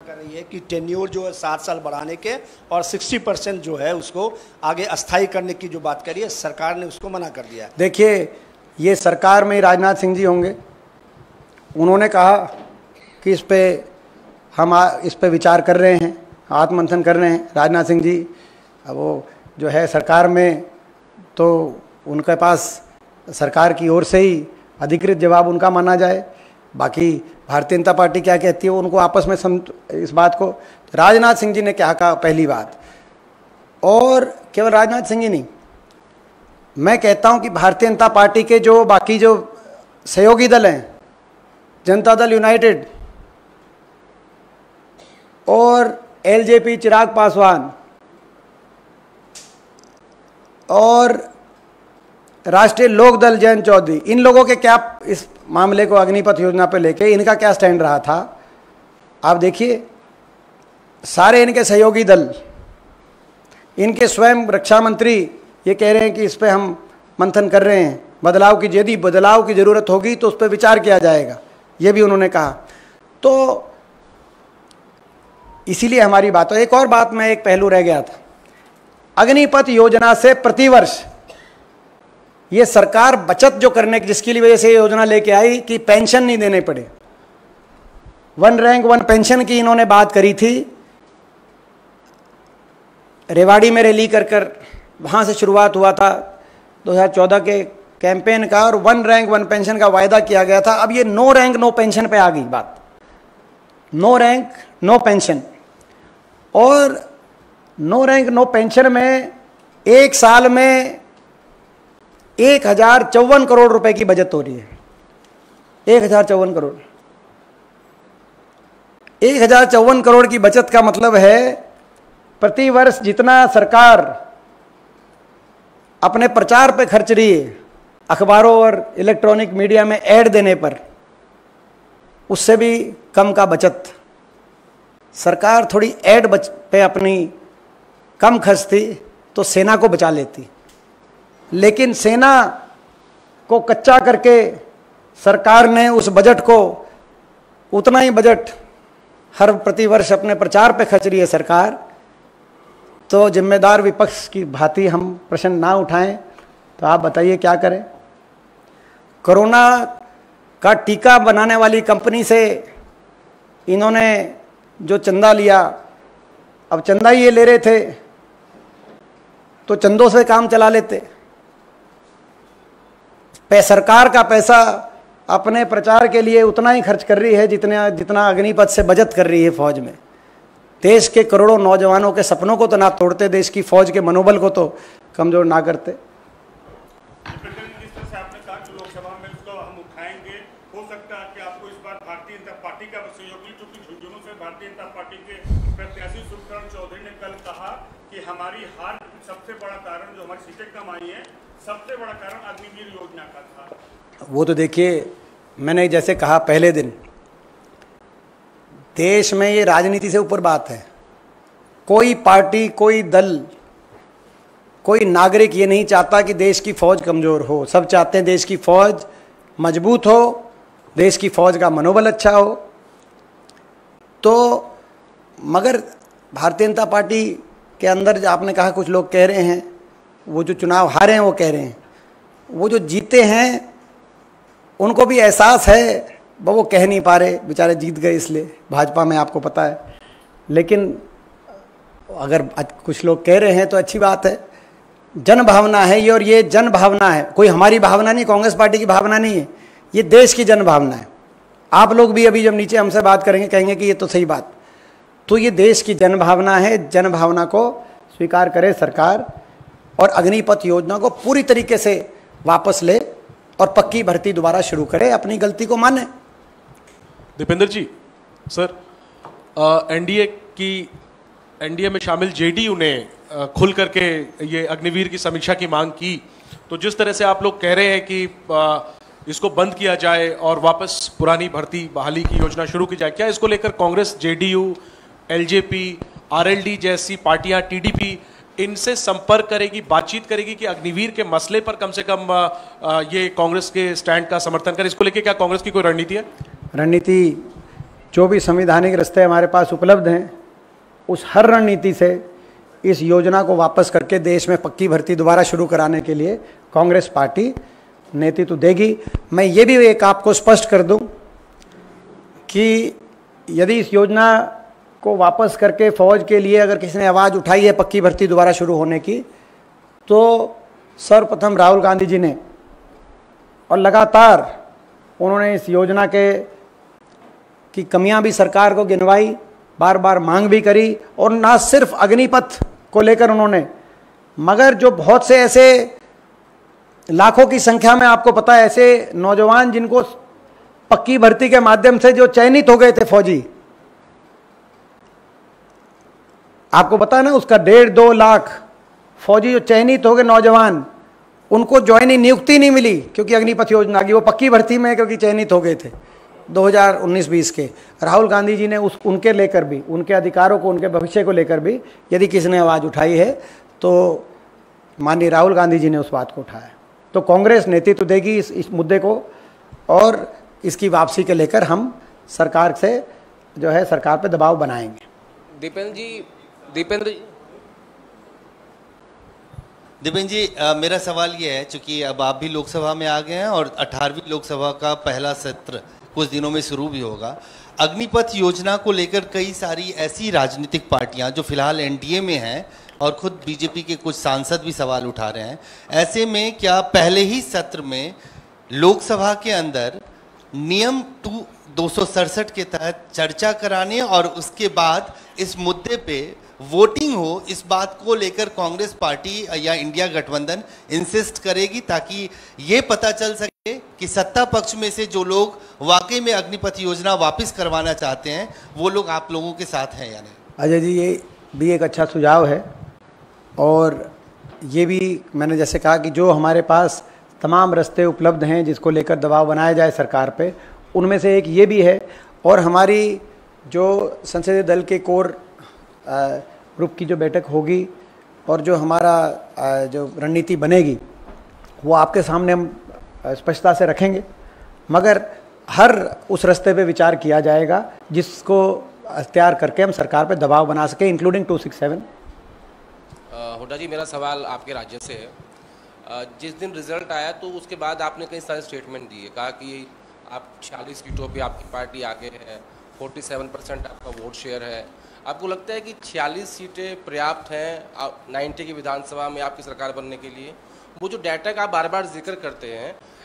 कर रही है कि टेन्योर जो है 7 साल बढ़ाने के और 60% जो है उसको आगे अस्थायी करने की जो बात करी है, सरकार ने उसको मना कर दिया। देखिए, ये सरकार में राजनाथ सिंह जी होंगे, उन्होंने कहा कि हम इस पे विचार कर रहे हैं, आत्ममंथन कर रहे हैं। राजनाथ सिंह जी अब वो जो है सरकार में, तो उनके पास सरकार की ओर से ही अधिकृत जवाब उनका माना जाए। बाकी भारतीय जनता पार्टी क्या कहती है उनको आपस में इस बात को। राजनाथ सिंह जी ने क्या कहा, पहली बात, और केवल राजनाथ सिंह जी नहीं, मैं कहता हूं कि भारतीय जनता पार्टी के जो बाकी जो सहयोगी दल हैं, जनता दल यूनाइटेड और एलजेपी चिराग पासवान और राष्ट्रीय लोक दल जयंत चौधरी, इन लोगों के क्या इस मामले को अग्निपथ योजना पर लेके इनका क्या स्टैंड रहा था। आप देखिए, सारे इनके सहयोगी दल, इनके स्वयं रक्षा मंत्री ये कह रहे हैं कि इस पे हम मंथन कर रहे हैं, बदलाव की यदि बदलाव की ज़रूरत होगी तो उस पर विचार किया जाएगा, ये भी उन्होंने कहा। तो इसीलिए हमारी बात है। एक और बात में एक पहलू रह गया था, अग्निपथ योजना से प्रतिवर्ष ये सरकार बचत जो करने की, जिसकी वजह से ये योजना लेके आई कि पेंशन नहीं देने पड़े, 1 रैंक 1 पेंशन की इन्होंने बात करी थी। रेवाड़ी में रैली कर वहाँ से शुरुआत हुआ था 2014 के कैंपेन का, और 1 रैंक 1 पेंशन का वायदा किया गया था। अब ये 9 रैंक 9 पेंशन पे आ गई बात, 9 रैंक 9 पेंशन। और 9 रैंक 9 पेंशन में एक साल में 1054 करोड़ रुपए की बचत हो रही है। 1054 करोड़, 1054 करोड़ की बचत का मतलब है प्रति वर्ष जितना सरकार अपने प्रचार पे खर्च रही है, अखबारों और इलेक्ट्रॉनिक मीडिया में ऐड देने पर, उससे भी कम का बचत। सरकार थोड़ी ऐड पे अपनी कम खर्चती तो सेना को बचा लेती, लेकिन सेना को कच्चा करके सरकार ने उस बजट को, उतना ही बजट हर प्रतिवर्ष अपने प्रचार पे खर्च रही है सरकार। तो जिम्मेदार विपक्ष की भांति हम प्रश्न ना उठाएं, तो आप बताइए क्या करें। कोरोना का टीका बनाने वाली कंपनी से इन्होंने जो चंदा लिया, अब चंदा ही ये ले रहे थे तो चंदों से काम चला लेते। सरकार का पैसा अपने प्रचार के लिए उतना ही खर्च कर रही है जितना अग्निपथ से बचत कर रही है फौज में। देश के करोड़ों नौजवानों के सपनों को तो ना तोड़ते, देश की फौज के मनोबल को तो कमजोर ना करते। जिस तरह से आपने कहा कि लोकसभा में इसको हम उठाएंगे, हो सकता है कि आपको इस बार भारतीय जनता पार्टी का सहयोग मिले, क्योंकि झुंझुनू से भारतीय जनता पार्टी के प्रत्याशी सुखकरण चौधरी ने कल कहा कि हमारी हार सबसे बड़ा कारण, जो हमारी सीटें कम आई है, सबसे बड़ा कारण अग्निवीर योजना का था। वो तो देखिए, मैंने जैसे कहा पहले दिन, देश में ये राजनीति से ऊपर बात है। कोई पार्टी, कोई दल, कोई नागरिक ये नहीं चाहता कि देश की फौज कमजोर हो। सब चाहते हैं देश की फौज मजबूत हो, देश की फौज का मनोबल अच्छा हो। तो मगर भारतीय जनता पार्टी के अंदर आपने कहा कुछ लोग कह रहे हैं, वो जो चुनाव हारे हैं वो कह रहे हैं, वो जो जीते हैं उनको भी एहसास है, वो कह नहीं पा रहे, बेचारे जीत गए इसलिए भाजपा में, आपको पता है। लेकिन अगर कुछ लोग कह रहे हैं तो अच्छी बात है। जन भावना है ये, और ये जन भावना है, कोई हमारी भावना नहीं, कांग्रेस पार्टी की भावना नहीं है, ये देश की जन भावना है। आप लोग भी अभी जब नीचे हमसे बात करेंगे कहेंगे कि ये तो सही बात, तो ये देश की जन भावना है। जन भावना को स्वीकार करे सरकार और अग्निपथ योजना को पूरी तरीके से वापस ले और पक्की भर्ती दोबारा शुरू करे, अपनी गलती को माने। दीपेंद्र जी, सर, एनडीए में शामिल जेडीयू ने खुल करके ये अग्निवीर की समीक्षा की मांग की, तो जिस तरह से आप लोग कह रहे हैं कि इसको बंद किया जाए और वापस पुरानी भर्ती बहाली की योजना शुरू की जाए, क्या इसको लेकर कांग्रेस, जेडीयू, एलजेपी, आरएलडी जैसी पार्टियां, टीडीपी, इनसे संपर्क करेगी, बातचीत करेगी कि अग्निवीर के मसले पर कम से कम ये कांग्रेस के स्टैंड का समर्थन करे? इसको लेके क्या कांग्रेस की कोई रणनीति है? रणनीति जो भी संवैधानिक रास्ते हमारे पास उपलब्ध हैं, उस हर रणनीति से इस योजना को वापस करके देश में पक्की भर्ती दोबारा शुरू कराने के लिए कांग्रेस पार्टी नेतृत्व देगी। मैं ये भी एक आपको स्पष्ट कर दूं कि यदि इस योजना को वापस करके फौज के लिए अगर किसी ने आवाज़ उठाई है पक्की भर्ती दोबारा शुरू होने की, तो सर्वप्रथम राहुल गांधी जी ने, और लगातार उन्होंने इस योजना की कमियां भी सरकार को गिनवाई, बार बार मांग भी करी, और ना सिर्फ अग्निपथ को लेकर उन्होंने, मगर जो बहुत से ऐसे लाखों की संख्या में आपको पता है ऐसे नौजवान जिनको पक्की भर्ती के माध्यम से जो चयनित हो गए थे फौजी, आपको पता है ना, उसका 1.5-2 लाख फौजी जो चयनित हो गए नौजवान, उनको ज्वाइनिंग नियुक्ति नहीं मिली क्योंकि अग्निपथ योजना की, वो पक्की भर्ती में क्योंकि चयनित हो गए थे 2019-20 के। राहुल गांधी जी ने उनके लेकर भी, उनके अधिकारों को, उनके भविष्य को लेकर भी यदि किसी ने आवाज़ उठाई है तो माननीय राहुल गांधी जी ने उस बात को उठाया। तो कांग्रेस नेतृत्व देगी इस मुद्दे को, और इसकी वापसी के लेकर हम सरकार से जो है सरकार पे दबाव बनाएंगे। दीपेंद्र जी, मेरा सवाल ये है, चूंकि अब आप भी लोकसभा में आ गए हैं और 18वीं लोकसभा का पहला सत्र कुछ दिनों में शुरू भी होगा। अग्निपथ योजना को लेकर कई सारी ऐसी राजनीतिक पार्टियां जो फिलहाल एनडीए में हैं और खुद बीजेपी के कुछ सांसद भी सवाल उठा रहे हैं, ऐसे में क्या पहले ही सत्र में लोकसभा के अंदर नियम 267 के तहत चर्चा कराने और उसके बाद इस मुद्दे पे वोटिंग हो, इस बात को लेकर कांग्रेस पार्टी या इंडिया गठबंधन इंसिस्ट करेगी, ताकि ये पता चल सके कि सत्ता पक्ष में से जो लोग वाकई में अग्निपथ योजना वापस करवाना चाहते हैं वो लोग आप लोगों के साथ हैं या नहीं? अजय जी, ये भी एक अच्छा सुझाव है, और ये भी मैंने जैसे कहा कि जो हमारे पास तमाम रास्ते उपलब्ध हैं जिसको लेकर दबाव बनाया जाए सरकार पे, उनमें से एक ये भी है। और हमारी जो संसदीय दल के कोर ग्रुप की जो बैठक होगी और जो हमारा जो रणनीति बनेगी वो आपके सामने हम स्पष्टता से रखेंगे, मगर हर उस रास्ते पे विचार किया जाएगा जिसको अख्तियार करके हम सरकार पे दबाव बना सके, इंक्लूडिंग 267। हुड्डा जी, मेरा सवाल आपके राज्य से है। जिस दिन रिजल्ट आया तो उसके बाद आपने कई सारे स्टेटमेंट दिए, कहा कि आप 46 सीटों पे आपकी पार्टी आगे है, 47% आपका वोट शेयर है। आपको लगता है कि 46 सीटें पर्याप्त हैं 90 की विधानसभा में आपकी सरकार बनने के लिए? वो जो डाटा का आप बार बार जिक्र करते हैं,